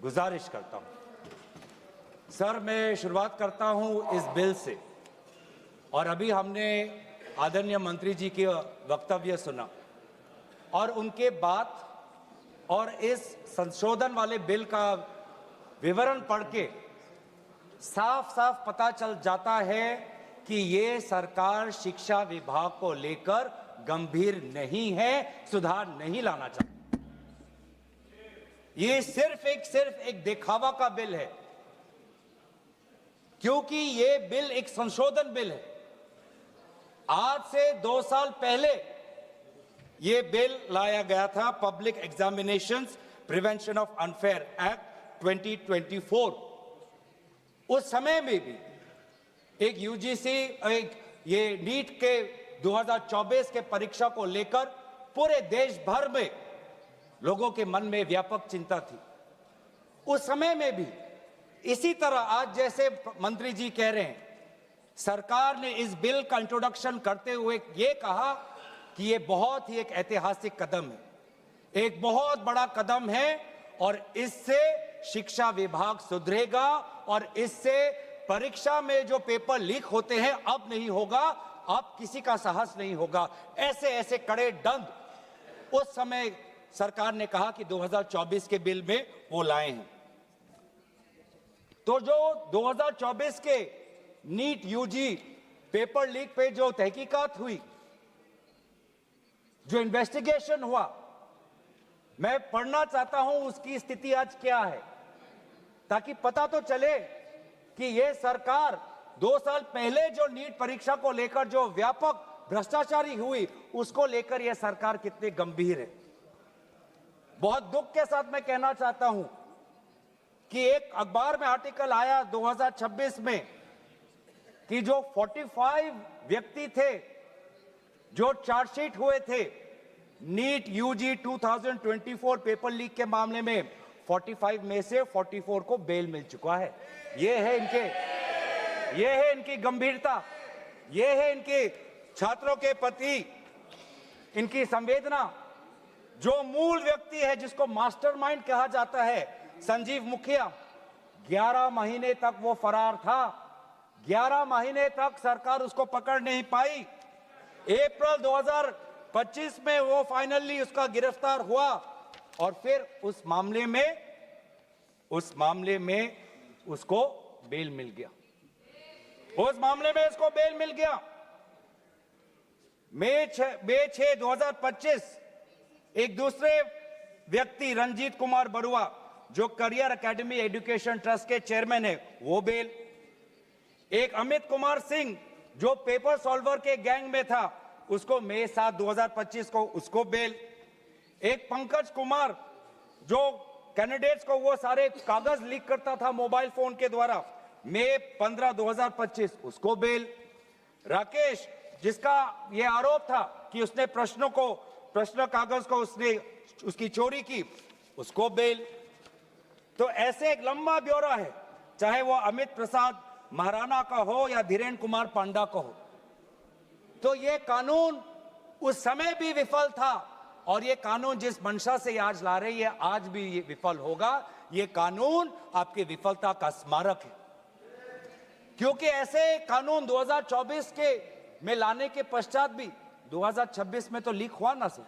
गुजारिश करता हूं। सर, मैं शुरुआत करता हूं इस बिल से, और अभी हमने आदरणीय मंत्री जी के वक्तव्य सुना और उनके बात और इस संशोधन वाले बिल का विवरण पढ़ के साफ साफ पता चल जाता है कि ये सरकार शिक्षा विभाग को लेकर गंभीर नहीं है, सुधार नहीं लाना चाहती। ये सिर्फ एक दिखावा का बिल है, क्योंकि ये बिल एक संशोधन बिल है। आज से 2 साल पहले ये बिल लाया गया था, public examinations prevention of unfair act 2024। उस समय में भी एक यूजीसी ये नीट के 2024 के परीक्षा को लेकर पूरे देश भर में लोगों के मन में व्यापक चिंता थी। उस समय में भी इसी तरह आज जैसे मंत्री जी कह रहे हैं, सरकार ने इस बिल का इंट्रोडक्शन करते हुए ये कहा कि ये बहुत ही एक ऐतिहासिक कदम है, एक बहुत बड़ा कदम है, और इससे शिक्षा विभाग सुधरेगा और इससे परीक्षा में जो पेपर लीक होते हैं अब नहीं होगा, अब किसी का साहस नहीं होगा। ऐसे ऐसे कड़े दंड उस समय सरकार ने कहा कि 2024 के बिल में वो लाए हैं। तो जो 2024 के नीट यूजी पेपर लीक पे जो तहकीकात हुई, जो इन्वेस्टिगेशन हुआ, मैं पढ़ना चाहता हूं उसकी स्थिति आज क्या है, ताकि पता तो चले कि यह सरकार 2 साल पहले जो नीट परीक्षा को लेकर जो व्यापक भ्रष्टाचारी हुई, उसको लेकर यह सरकार कितनी गंभीर है। बहुत दुख के साथ मैं कहना चाहता हूं कि एक अखबार में आर्टिकल आया 2026 में कि जो 45 व्यक्ति थे जो चार्जशीट हुए थे नीट यूजी 2024 पेपर लीक के मामले में, 45 में से 44 को बेल मिल चुका है। ये है इनकी गंभीरता, ये है इनके छात्रों के प्रति इनकी संवेदना। जो मूल व्यक्ति है जिसको मास्टरमाइंड कहा जाता है, संजीव मुखिया, 11 महीने तक वो फरार था। 11 महीने तक सरकार उसको पकड़ नहीं पाई। अप्रैल 2025 में वो फाइनली उसका गिरफ्तार हुआ और फिर उस मामले में उसको बेल मिल गया। मई 6, 2025 एक दूसरे व्यक्ति रंजीत कुमार बरुआ, जो करियर एकेडमी एजुकेशन ट्रस्ट के चेयरमैन है, वो बेल। एक अमित कुमार सिंह जो पेपर सॉल्वर के गैंग में था, उसको मई 7, 2025 को उसको बेल। एक पंकज कुमार जो कैंडिडेट्स को वो सारे कागज लीक करता था मोबाइल फोन के द्वारा, मई 15, 2025 उसको बेल। राकेश, जिसका ये आरोप था कि उसने प्रश्न कागज को उसकी चोरी की, उसको बेल। तो ऐसे एक लंबा ब्यौरा है, चाहे वो अमित प्रसाद महाराणा का हो या धीरेन्द्र कुमार पांडा का हो। तो ये कानून उस समय भी विफल था, और ये कानून जिस मंशा से आज ला रही है, आज भी ये विफल होगा। ये कानून आपकी विफलता का स्मारक है, क्योंकि ऐसे कानून 2024 के में लाने के पश्चात भी 2026 में तो लीक हुआ ना सर।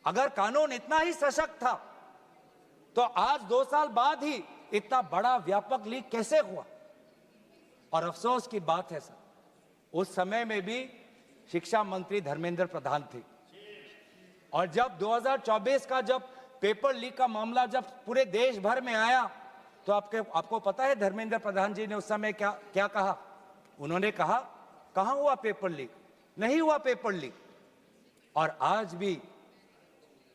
अगर कानून इतना ही सशक्त था तो आज 2 साल बाद ही इतना बड़ा व्यापक लीक कैसे हुआ। और अफसोस की बात है सर, उस समय में भी शिक्षा मंत्री धर्मेंद्र प्रधान थे, और जब 2024 का जब पेपर लीक का मामला जब पूरे देश भर में आया, तो आपको पता है धर्मेंद्र प्रधान जी ने उस समय क्या कहा। उन्होंने कहा, कहां हुआ पेपर लीक, नहीं हुआ पेपर लीक। और आज भी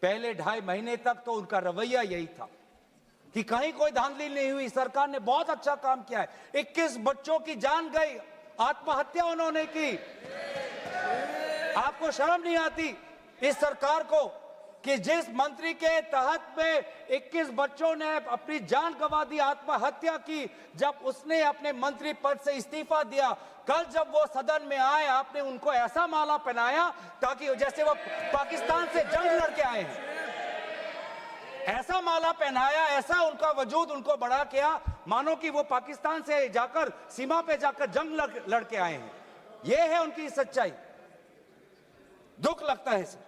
पहले 2.5 महीने तक तो उनका रवैया यही था कि कहीं कोई धांधली नहीं हुई, सरकार ने बहुत अच्छा काम किया है। 21 बच्चों की जान गई, आत्महत्या उन्होंने की। आपको शर्म नहीं आती इस सरकार को कि जिस मंत्री के तहत में 21 बच्चों ने अपनी जान गंवा दी, आत्महत्या की, जब उसने अपने मंत्री पद से इस्तीफा दिया, कल जब वो सदन में आए, आपने उनको ऐसा माला पहनाया ताकि जैसे वो पाकिस्तान से जंग लड़के आए हैं। ऐसा माला पहनाया, ऐसा उनका वजूद उनको बड़ा किया मानो कि वो पाकिस्तान से जाकर सीमा पे जाकर जंग लड़ के आए हैं। ये है उनकी सच्चाई। दुख लगता है सर।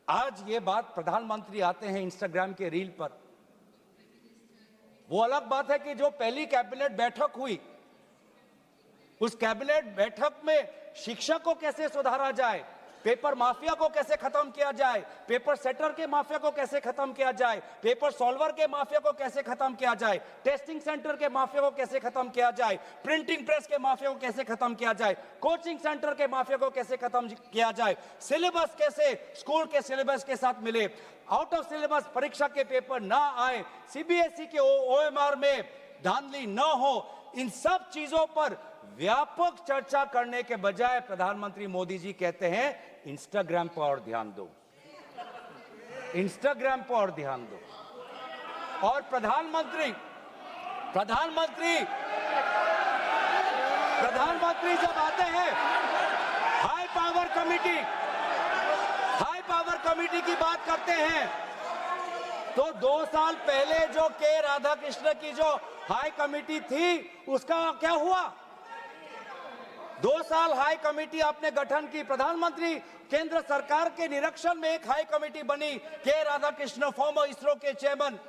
आज ये बात प्रधानमंत्री आते हैं इंस्टाग्राम के रील पर, वो अलग बात है कि जो पहली कैबिनेट बैठक हुई उस कैबिनेट बैठक में शिक्षा को कैसे सुधारा जाए, पेपर माफिया को कैसे खत्म किया जाए, पेपर सेटर के माफिया को कैसे खत्म किया जाए, पेपर सॉल्वर के माफिया को कैसे खत्म किया जाए, टेस्टिंग सेंटर के माफिया को कैसे खत्म किया जाए, प्रिंटिंग प्रेस के माफिया को कैसे खत्म किया जाए, कोचिंग सेंटर के माफिया को कैसे खत्म किया जाए, सिलेबस कैसे स्कूल के सिलेबस के साथ मिले, आउट ऑफ सिलेबस परीक्षा के पेपर ना आए, सीबीएसई के ओएमआर में धांधली न हो, इन सब चीजों पर व्यापक चर्चा करने के बजाय प्रधानमंत्री मोदी जी कहते हैं इंस्टाग्राम पर और ध्यान दो, इंस्टाग्राम पर और ध्यान दो। और प्रधानमंत्री जब आते हैं हाई पावर कमेटी की बात करते हैं तो 2 साल पहले जो के राधाकृष्ण की जो हाई कमेटी थी उसका क्या हुआ? 2 साल हाई कमेटी आपने गठन की, प्रधानमंत्री केंद्र सरकार के निरीक्षण में एक हाई कमेटी बनी, के राधाकृष्ण फॉर्मर इसरो के चेयरमैन।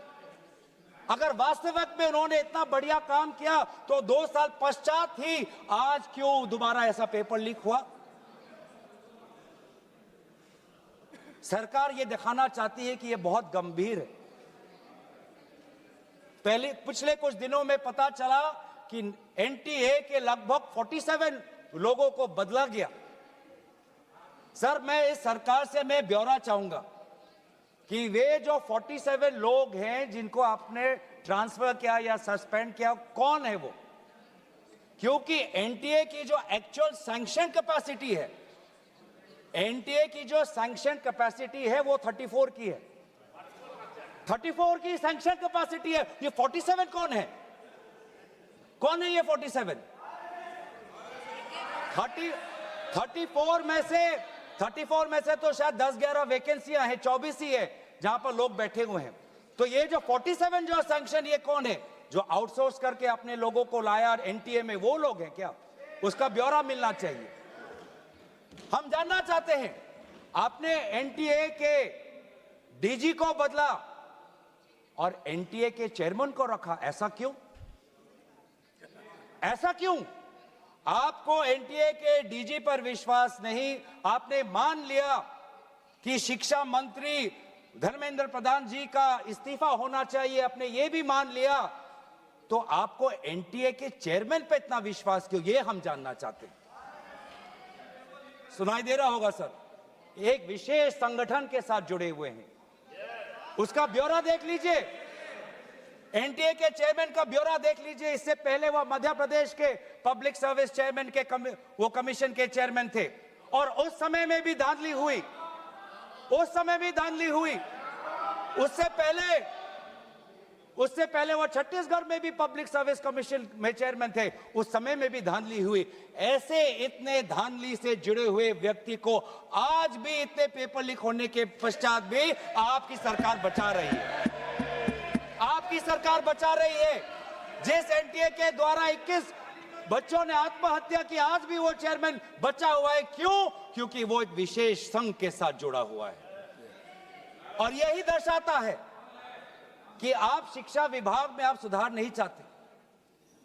अगर वास्तविक में उन्होंने इतना बढ़िया काम किया तो 2 साल पश्चात ही आज क्यों दोबारा ऐसा पेपर लीक हुआ? सरकार ये दिखाना चाहती है कि ये बहुत गंभीर है। पिछले कुछ दिनों में पता चला कि एनटीए के लगभग 47 लोगों को बदला गया। सर, मैं इस सरकार से मैं ब्यौरा चाहूंगा कि वे जो 47 लोग हैं जिनको आपने ट्रांसफर किया या सस्पेंड किया, कौन है वो? क्योंकि एनटीए की जो एक्चुअल सैंक्शन कैपेसिटी है, एनटीए की जो सैंक्शन कैपेसिटी है वो 34 की है, 34 की सैंक्शन कैपेसिटी है। ये 47 कौन है? कौन है ये 47? 34 में से तो शायद 10-11 वैकेंसियां हैं, 24 ही है जहां पर लोग बैठे हुए हैं। तो ये जो 47 जो सैंक्शन, ये कौन है? जो आउटसोर्स करके अपने लोगों को लाया एनटीए में, वो लोग हैं क्या? उसका ब्यौरा मिलना चाहिए। हम जानना चाहते हैं, आपने एनटीए के डीजी को बदला और एनटीए के चेयरमैन को रखा, ऐसा क्यों? ऐसा क्यों? आपको एनटीए के डीजी पर विश्वास नहीं, आपने मान लिया कि शिक्षा मंत्री धर्मेंद्र प्रधान जी का इस्तीफा होना चाहिए, आपने ये भी मान लिया, तो आपको एनटीए के चेयरमैन पे इतना विश्वास क्यों? ये हम जानना चाहते हैं। सुनाई दे रहा होगा सर, एक विशेष संगठन के साथ जुड़े हुए हैं, उसका ब्यौरा देख लीजिए, एनटीए के चेयरमैन का ब्यौरा देख लीजिए। इससे पहले वह मध्य प्रदेश के पब्लिक सर्विस चेयरमैन के वो कमीशन के चेयरमैन थे और उस समय में भी धांधली हुई, उससे पहले वो छत्तीसगढ़ में भी पब्लिक सर्विस कमीशन में चेयरमैन थे, उस समय में भी धांधली हुई। ऐसे इतने धांधली से जुड़े हुए व्यक्ति को आज भी इतने पेपर लीक होने के पश्चात भी आपकी सरकार बचा रही है, आपकी सरकार बचा रही है। जिस एनटीए के द्वारा 21 बच्चों ने आत्महत्या की, आज भी वो चेयरमैन बचा हुआ है। क्यों? क्योंकि वो एक विशेष संघ के साथ जुड़ा हुआ है। और यही दर्शाता है कि आप शिक्षा विभाग में आप सुधार नहीं चाहते,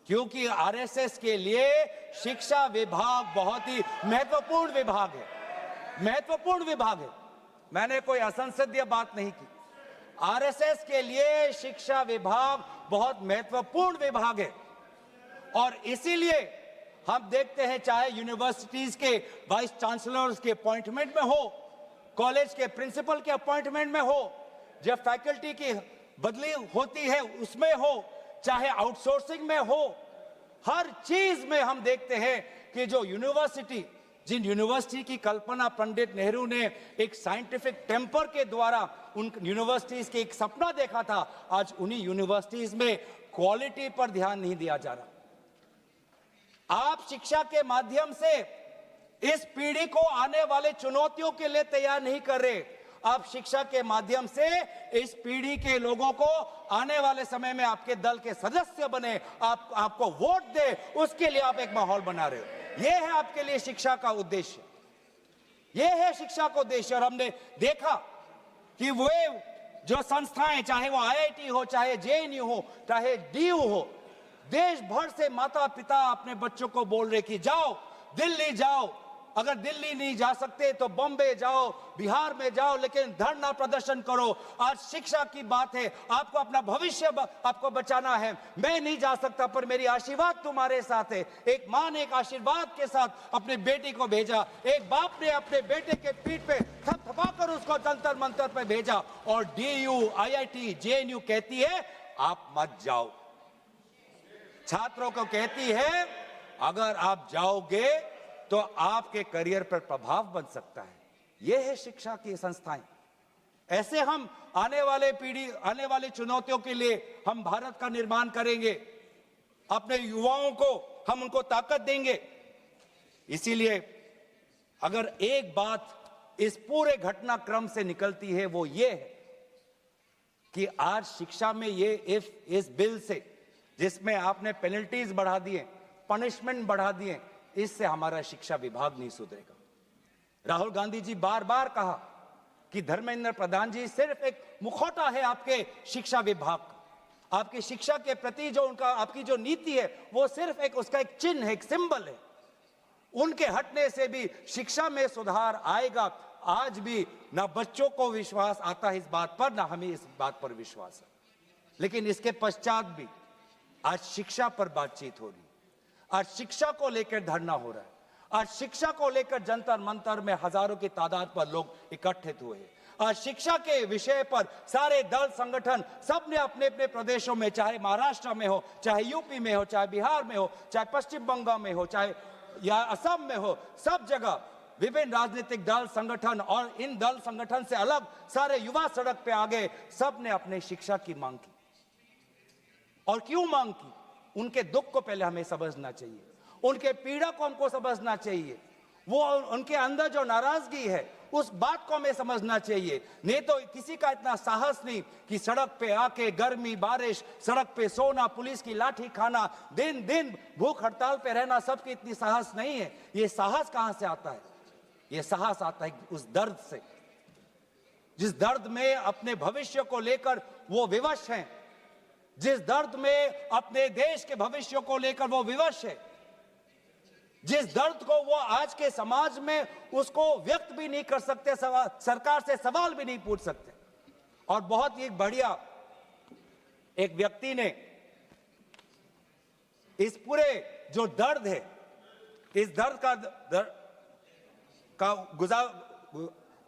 क्योंकि आरएसएस के लिए शिक्षा विभाग बहुत ही महत्वपूर्ण विभाग है। मैंने कोई असंसदीय बात नहीं की। आरएसएस के लिए शिक्षा विभाग बहुत महत्वपूर्ण विभाग है और इसीलिए हम देखते हैं, चाहे यूनिवर्सिटीज के वाइस चांसलर्स के अपॉइंटमेंट में हो, कॉलेज के प्रिंसिपल के अपॉइंटमेंट में हो, जब फैकल्टी की बदली होती है उसमें हो, चाहे आउटसोर्सिंग में हो, हर चीज में हम देखते हैं कि जो जिन यूनिवर्सिटी की कल्पना पंडित नेहरू ने एक साइंटिफिक टेम्पर के द्वारा उन यूनिवर्सिटीज के एक सपना देखा था, आज उन्हीं यूनिवर्सिटीज में क्वालिटी पर ध्यान नहीं दिया जा रहा। आप शिक्षा के माध्यम से इस पीढ़ी को आने वाले चुनौतियों के लिए तैयार नहीं कर रहे। आप शिक्षा के माध्यम से इस पीढ़ी के लोगों को आने वाले समय में आपके दल के सदस्य बने, आपको वोट दे, उसके लिए आप एक माहौल बना रहे हो। यह है आपके लिए शिक्षा का उद्देश्य, यह है शिक्षा का उद्देश्य। और हमने देखा कि वे जो संस्थाएं, चाहे वो आईआईटी हो, चाहे जेएनयू हो, चाहे डीयू हो, देश भर से माता पिता अपने बच्चों को बोल रहे कि जाओ दिल्ली जाओ, अगर दिल्ली नहीं जा सकते तो बॉम्बे जाओ, बिहार में जाओ, लेकिन धरना प्रदर्शन करो। आज शिक्षा की बात है, आपको अपना भविष्य आपको बचाना है। मैं नहीं जा सकता पर मेरी आशीर्वाद तुम्हारे साथ है। एक मां ने एक आशीर्वाद के साथ अपने बेटी को भेजा, एक बाप ने अपने बेटे के पीठ पे थपथपाकर उसको जंतर मंतर पे भेजा, और डीयू, आईआईटी, जेएनयू कहती है आप मत जाओ। छात्रों को कहती है अगर आप जाओगे तो आपके करियर पर प्रभाव बन सकता है। यह है शिक्षा की संस्थाएं। ऐसे हम आने वाले चुनौतियों के लिए हम भारत का निर्माण करेंगे, अपने युवाओं को हम उनको ताकत देंगे। इसीलिए अगर एक बात इस पूरे घटनाक्रम से निकलती है वो ये है कि आज शिक्षा में ये इस बिल से, जिसमें आपने पेनल्टीज बढ़ा दिए, पनिशमेंट बढ़ा दिए, इससे हमारा शिक्षा विभाग नहीं सुधरेगा। राहुल गांधी जी बार बार कहा कि धर्मेंद्र प्रधान जी सिर्फ एक मुखौटा है आपके शिक्षा विभाग का। आपकी शिक्षा के प्रति जो उनका आपकी जो नीति है वो सिर्फ उसका एक चिन्ह है, एक सिंबल है। उनके हटने से भी शिक्षा में सुधार आएगा। आज भी ना बच्चों को विश्वास आता है इस बात पर, ना हमें इस बात पर विश्वास है। लेकिन इसके पश्चात भी आज शिक्षा पर बातचीत हो रही है, आज शिक्षा को लेकर धरना हो रहा है, आज शिक्षा को लेकर जंतर मंतर में हजारों की तादाद पर लोग इकट्ठित हुए हैं। आज शिक्षा के विषय पर सारे दल संगठन सब ने अपने अपने प्रदेशों में, चाहे महाराष्ट्र में हो, चाहे यूपी में हो, चाहे बिहार में हो, चाहे पश्चिम बंगाल में हो, चाहे या असम में हो, सब जगह विभिन्न राजनीतिक दल संगठन और इन दल संगठन से अलग सारे युवा सड़क पे आ गए। सब ने अपने शिक्षा की मांग की। और क्यों मांग की? उनके दुख को पहले हमें समझना चाहिए, उनके पीड़ा को हमको समझना चाहिए, वो उनके अंदर जो नाराजगी है उस बात को हमें समझना चाहिए। नहीं तो किसी का इतना साहस नहीं कि सड़क पे आके गर्मी बारिश, सड़क पे सोना, पुलिस की लाठी खाना, दिन दिन भूख हड़ताल पे रहना, सबकी इतनी साहस नहीं है। ये साहस कहां से आता है? ये साहस आता है उस दर्द से, जिस दर्द में अपने भविष्य को लेकर वो विवश हैं, जिस दर्द में अपने देश के भविष्य को लेकर वो विवश है, जिस दर्द को वो आज के समाज में उसको व्यक्त भी नहीं कर सकते, सरकार से सवाल भी नहीं पूछ सकते। और बहुत ही बढ़िया एक व्यक्ति ने इस पूरे जो दर्द है, इस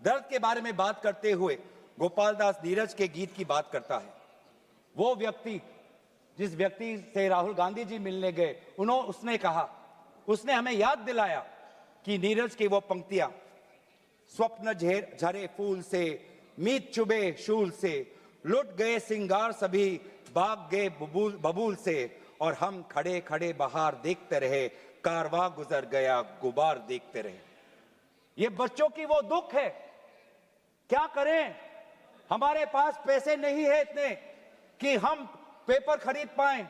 दर्द के बारे में बात करते हुए गोपाल दास नीरज के गीत की बात करता है। वो व्यक्ति जिस व्यक्ति से राहुल गांधी जी मिलने गए, उसने कहा, उसने हमें याद दिलाया कि नीरज की वो पंक्तियां, स्वप्न झरे फूल से, मीत चुबे शूल से, लुट गए सिंगार सभी, भाग गए बबूल से, और हम खड़े खड़े बहार देखते रहे, कारवां गुजर गया गुबार देखते रहे। ये बच्चों की वो दुख है। क्या करें? हमारे पास पैसे नहीं है इतने कि हम पेपर खरीद पाएं।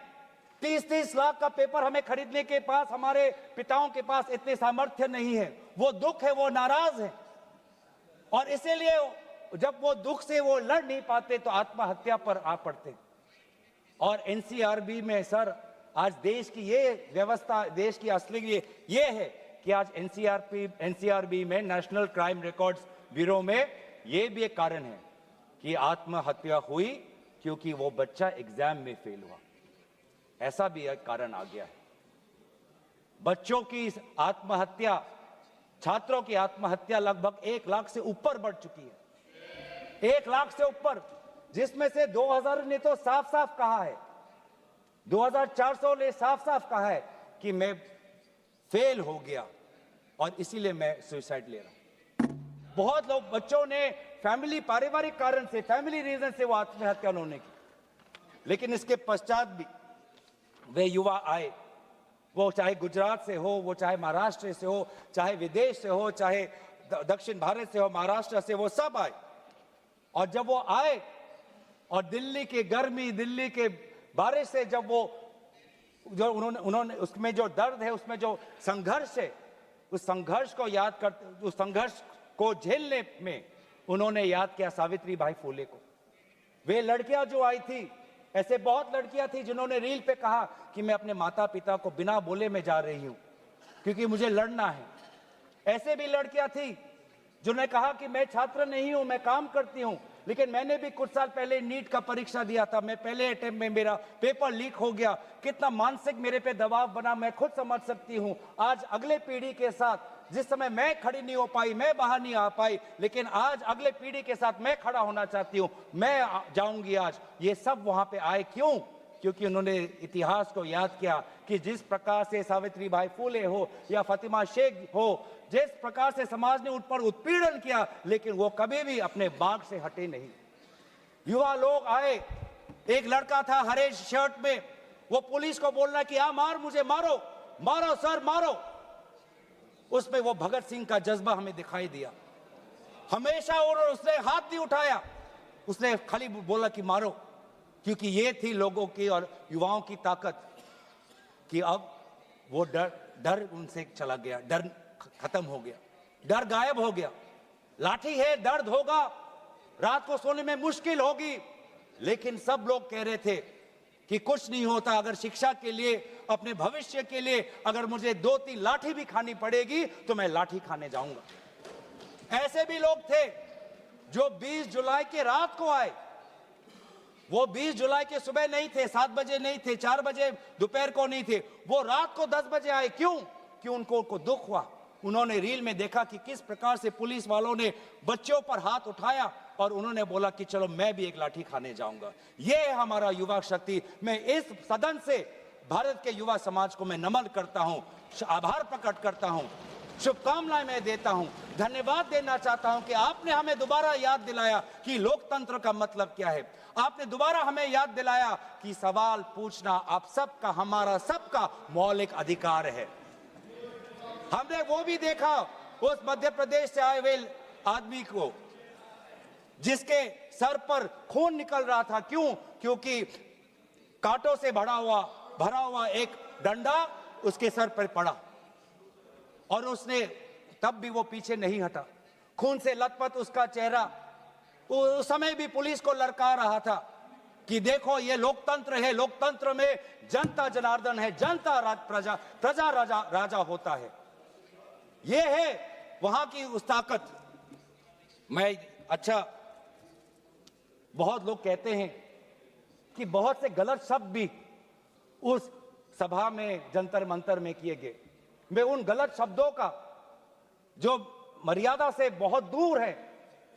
30-30 लाख का पेपर हमें खरीदने के पास, हमारे पिताओं के पास इतने सामर्थ्य नहीं है। वो दुख है, वो नाराज है, और इसीलिए जब वो दुख से वो लड़ नहीं पाते तो आत्महत्या पर आ पड़ते। और एनसीआरबी में सर, आज देश की ये व्यवस्था, देश की असली ये है कि आज एनसीआरबी में, नेशनल क्राइम रिकॉर्ड्स ब्यूरो में, ये भी एक कारण है कि आत्महत्या हुई क्योंकि वो बच्चा एग्जाम में फेल हुआ। ऐसा भी एक कारण आ गया है। बच्चों की आत्महत्या, छात्रों की आत्महत्या लगभग 1 लाख से ऊपर बढ़ चुकी है। 1 लाख से ऊपर, जिसमें से 2000 ने तो साफ साफ कहा है, 2400 ने साफ साफ कहा है कि मैं फेल हो गया और इसीलिए मैं सुसाइड ले रहा हूं। बहुत लोग, बच्चों ने फैमिली, पारिवारिक कारण से, फैमिली रीजन से वो आत्महत्या उन्होंने की। लेकिन इसके पश्चात भी वे युवा आए, वो चाहे गुजरात से हो, वो चाहे महाराष्ट्र से हो, चाहे विदेश से हो, चाहे दक्षिण भारत से हो, महाराष्ट्र से, वो सब आए और जब वो आए और दिल्ली की गर्मी, दिल्ली के बारिश से जब वो जो उन्होंने उसमें जो दर्द है, उसमें जो संघर्ष है, उस संघर्ष को याद करते, उस संघर्ष को झेलने में उन्होंने याद किया सावित्री बाई फुले को। वे लड़कियां जो आई थी, ऐसे बहुत लड़कियां थी जिन्होंने रील पे कहा कि मैं अपने माता पिता को बिना बोले में जा रही हूं क्योंकि मुझे लड़ना है। ऐसे भी लड़कियां थी जिन्होंने कहा कि मैं छात्र नहीं हूं, मैं काम करती हूं, लेकिन मैंने भी कुछ साल पहले नीट का परीक्षा दिया था, मैं पहले अटेम्प्ट में मेरा पेपर लीक हो गया, कितना मानसिक मेरे पे दबाव बना मैं खुद समझ सकती हूं। आज अगले पीढ़ी के साथ जिस समय मैं खड़ी नहीं हो पाई, मैं बाहर नहीं आ पाई, लेकिन आज अगले पीढ़ी के साथ मैं खड़ा होना चाहती हूं, मैं जाऊंगी आज। ये सब वहां पे आए क्यों? क्योंकि उन्होंने इतिहास को याद किया कि जिस प्रकार से सावित्री बाई फुले हो या फातिमा शेख हो, जिस प्रकार से समाज ने उन पर उत्पीड़न किया, लेकिन वो कभी भी अपने बाग से हटे नहीं। युवा लोग आए, एक लड़का था हरे शर्ट में, वो पुलिस को बोल रहा कि हाँ मार, मुझे मारो, मारो सर मारो। उसमें वो भगत सिंह का जज्बा हमें दिखाई दिया। हमेशा उसने हाथ नहीं उठाया, उसने खाली बोला कि मारो, क्योंकि ये थी लोगों की और युवाओं की ताकत कि अब वो डर उनसे चला गया, डर खत्म हो गया, डर गायब हो गया। लाठी है, दर्द होगा, रात को सोने में मुश्किल होगी, लेकिन सब लोग कह रहे थे कि कुछ नहीं होता, अगर शिक्षा के लिए, अपने भविष्य के लिए अगर मुझे 2-3 लाठी भी खानी पड़ेगी तो मैं लाठी खाने जाऊंगा। ऐसे भी लोग थे जो 20 जुलाई के रात को आए। वो 20 जुलाई के सुबह नहीं थे, 7 बजे नहीं थे, 4 बजे दोपहर को नहीं थे, वो रात को 10 बजे आए। क्यों? कि उनको दुख हुआ। उन्होंने रील में देखा कि किस प्रकार से पुलिस वालों ने बच्चों पर हाथ उठाया और उन्होंने बोला कि चलो मैं भी एक लाठी खाने जाऊंगा। ये है हमारा युवा शक्ति। मैं इस सदन से भारत के युवा समाज को मैं नमन करता हूं, आभार प्रकट करता हूं, शुभकामनाएं मैं देता हूं, धन्यवाद देना चाहता हूं कि आपने हमें दोबारा याद दिलाया कि लोकतंत्र का मतलब क्या है। आपने दोबारा हमें याद दिलाया कि सवाल पूछना आप सबका, हमारा सबका मौलिक अधिकार है। हमने वो भी देखा उस मध्य प्रदेश से आए हुए आदमी को जिसके सर पर खून निकल रहा था। क्यों? क्योंकि कांटों से भरा हुआ एक डंडा उसके सर पर पड़ा और उसने तब भी वो पीछे नहीं हटा। खून से लथपथ उसका चेहरा, उस समय भी पुलिस को ललकार रहा था कि देखो ये लोकतंत्र है, लोकतंत्र में जनता जनार्दन है, जनता प्रजा राजा होता है। ये है वहां की उस ताकत। बहुत लोग कहते हैं कि बहुत से गलत शब्द भी उस सभा में, जंतर मंतर में किए गए। मैं उन गलत शब्दों का जो मर्यादा से बहुत दूर है,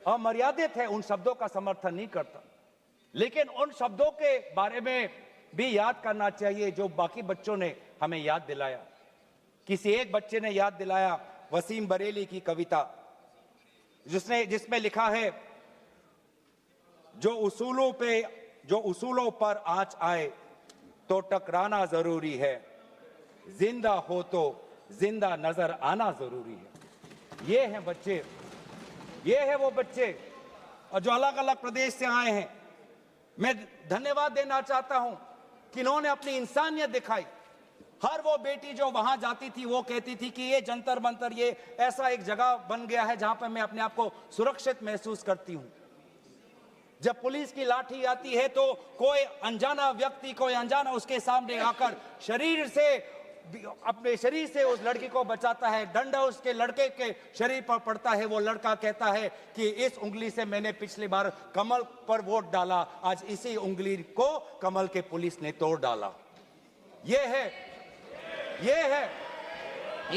अमर्यादित है, उन शब्दों का समर्थन नहीं करता, लेकिन उन शब्दों के बारे में भी याद करना चाहिए जो बाकी बच्चों ने हमें याद दिलाया। किसी एक बच्चे ने याद दिलाया वसीम बरेली की कविता, जिसमें लिखा है, जो उसूलों पर आंच आए तो टकराना जरूरी है, जिंदा हो तो जिंदा नजर आना जरूरी है। ये हैं बच्चे, ये है वो बच्चे और जो अलग अलग प्रदेश से आए हैं। मैं धन्यवाद देना चाहता हूं कि इन्होंने अपनी इंसानियत दिखाई। हर वो बेटी जो वहां जाती थी वो कहती थी कि ये जंतर मंतर, ये ऐसा एक जगह बन गया है जहां पर मैं अपने आप को सुरक्षित महसूस करती हूं। जब पुलिस की लाठी आती है तो कोई अनजाना व्यक्ति, कोई अनजाना उसके सामने आकर अपने शरीर से उस लड़की को बचाता है। डंडा उसके लड़के के शरीर पर पड़ता है। वो लड़का कहता है कि इस उंगली से मैंने पिछली बार कमल पर वोट डाला, आज इसी उंगली को कमल के पुलिस ने तोड़ डाला। ये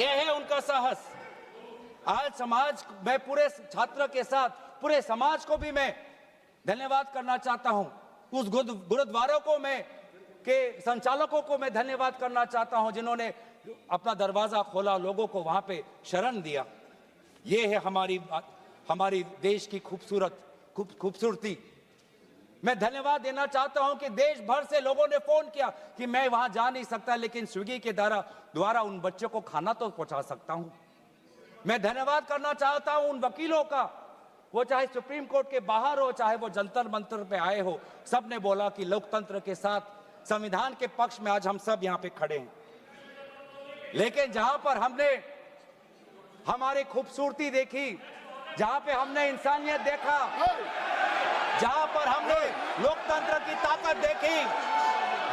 है उनका साहस। आज समाज, मैं पूरे छात्र के साथ पूरे समाज को भी मैं धन्यवाद करना चाहता हूं। उस गुरुद्वारों को के संचालकों को मैं धन्यवाद करना चाहता हूं जिन्होंने अपना दरवाजा खोला, लोगों को वहां पे शरण दिया। ये है हमारी देश की खूबसूरती। मैं धन्यवाद देना चाहता हूं कि देश भर से लोगों ने फोन किया कि मैं वहां जा नहीं सकता, लेकिन स्विगी के द्वारा उन बच्चों को खाना तो पहुंचा सकता हूं। मैं धन्यवाद करना चाहता हूं उन वकीलों का, वो चाहे सुप्रीम कोर्ट के बाहर हो, चाहे वो जंतर मंतर पे आए हो, सबने बोला कि लोकतंत्र के साथ, संविधान के पक्ष में आज हम सब यहाँ पे खड़े हैं। लेकिन जहां पर हमने हमारी खूबसूरती देखी, जहां पे हमने इंसानियत देखा, जहां पर हमने लोकतंत्र की ताकत देखी,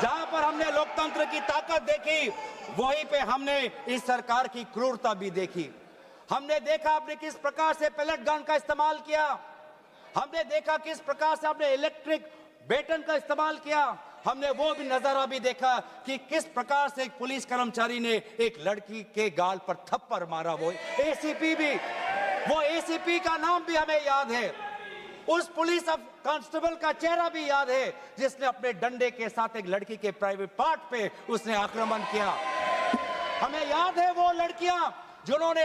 जहां पर हमने लोकतंत्र की ताकत देखी, वहीं पे हमने इस सरकार की क्रूरता भी देखी। हमने देखा आपने किस प्रकार से पैलेट गन का इस्तेमाल किया, हमने देखा किस प्रकार से आपने इलेक्ट्रिक बेटन का इस्तेमाल किया, हमने वो भी नजारा भी देखा कि किस प्रकार से एक पुलिस कर्मचारी ने एक लड़की के गाल पर थप्पड़ मारा। वो एसीपी भी, वो एसीपी का नाम भी हमें याद है, उस पुलिस कांस्टेबल का चेहरा भी याद है जिसने अपने डंडे के साथ एक लड़की के प्राइवेट पार्ट पे उसने आक्रमण किया। हमें याद है वो लड़कियां जिन्होंने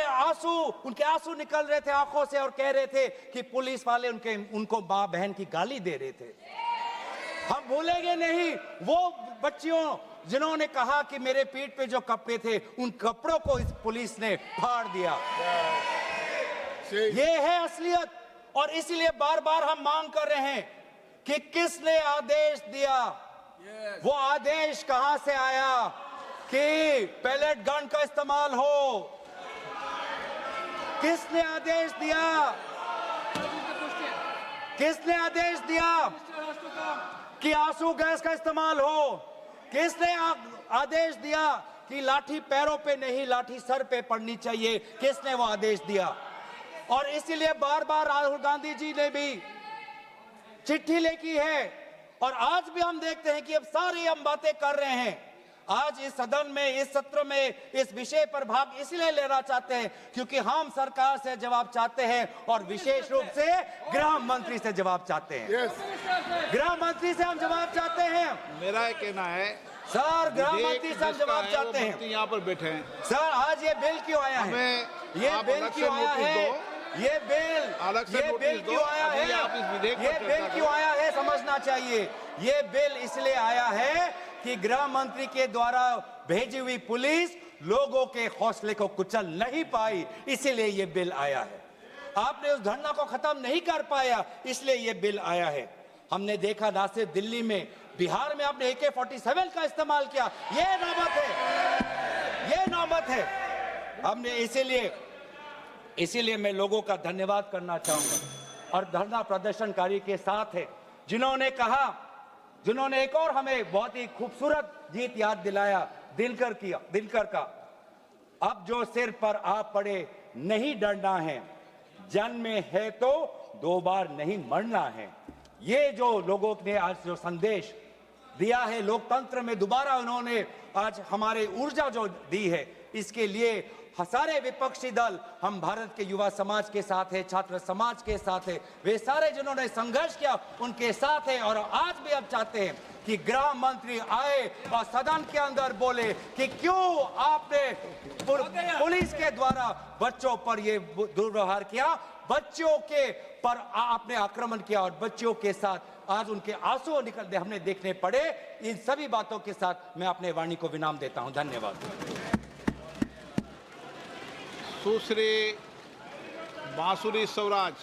उनके आंसू निकल रहे थे आंखों से और कह रहे थे कि पुलिस वाले उनको मां बहन की गाली दे रहे थे। हम भूलेंगे नहीं वो बच्चियों जिन्होंने कहा कि मेरे पीठ पे जो कपड़े थे उन कपड़ों को इस पुलिस ने फाड़ दिया। ये है असलियत। और इसीलिए बार बार हम मांग कर रहे हैं कि किसने आदेश दिया, वो आदेश कहां से आया कि पैलेट गन का इस्तेमाल हो, किसने आदेश दिया, किसने आदेश दिया कि आंसू गैस का इस्तेमाल हो, किसने आदेश दिया कि लाठी पैरों पे नहीं लाठी सर पे पड़नी चाहिए, किसने वो आदेश दिया। और इसीलिए बार बार राहुल गांधी जी ने भी चिट्ठी लिखी है और आज भी हम देखते हैं कि अब सारी हम बातें कर रहे हैं। आज इस सदन में, इस सत्र में इस विषय पर भाग इसलिए लेना चाहते हैं क्योंकि हम सरकार से जवाब चाहते हैं और विशेष रूप से गृह मंत्री से जवाब चाहते हैं। गृह मंत्री से हम जवाब चाहते हैं। मेरा कहना है सर, गृह मंत्री से हम जवाब चाहते हैं। यहाँ पर बैठे हैं सर, आज ये बिल क्यों आया है, ये बिल क्यों आया है, ये बिल क्यों आया है, ये बिल क्यों आया है समझना चाहिए। ये बिल इसलिए आया है कि गृह मंत्री के द्वारा भेजी हुई पुलिस लोगों के हौसले को कुचल नहीं पाई, इसीलिए ये बिल आया है। आपने उस धरना को खत्म नहीं कर पाया, इसलिए ये बिल आया है। हमने देखा ना सिर्फ दिल्ली में, बिहार में आपने AK-47 का इस्तेमाल किया। ये नौबत है, ये नौबत है। हमने इसीलिए मैं लोगों का धन्यवाद करना चाहूंगा और धरना प्रदर्शनकारी के साथ है जिन्होंने कहा, जिन्होंने एक और हमें बहुत ही खूबसूरत गीत याद दिलाया, दिनकर का, अब जो सिर पर आ पड़े नहीं डरना है, जन्म में है तो 2 बार नहीं मरना है। ये जो लोगों ने आज जो संदेश दिया है लोकतंत्र में, दोबारा उन्होंने आज हमारे ऊर्जा जो दी है, इसके लिए सारे विपक्षी दल, हम भारत के युवा समाज के साथ है, छात्र समाज के साथ है, वे सारे जिन्होंने संघर्ष किया उनके साथ है। और आज भी हम चाहते हैं कि गृह मंत्री आए और सदन के अंदर बोले कि क्यों आपने पुलिस के द्वारा बच्चों पर ये दुर्व्यवहार किया, बच्चों के पर आपने आक्रमण किया और बच्चों के साथ आज उनके आंसू निकलते हमने देखने पड़े। इन सभी बातों के साथ मैं अपने वाणी को विराम देता हूं। धन्यवाद। सुश्री बांसुरी स्वराज।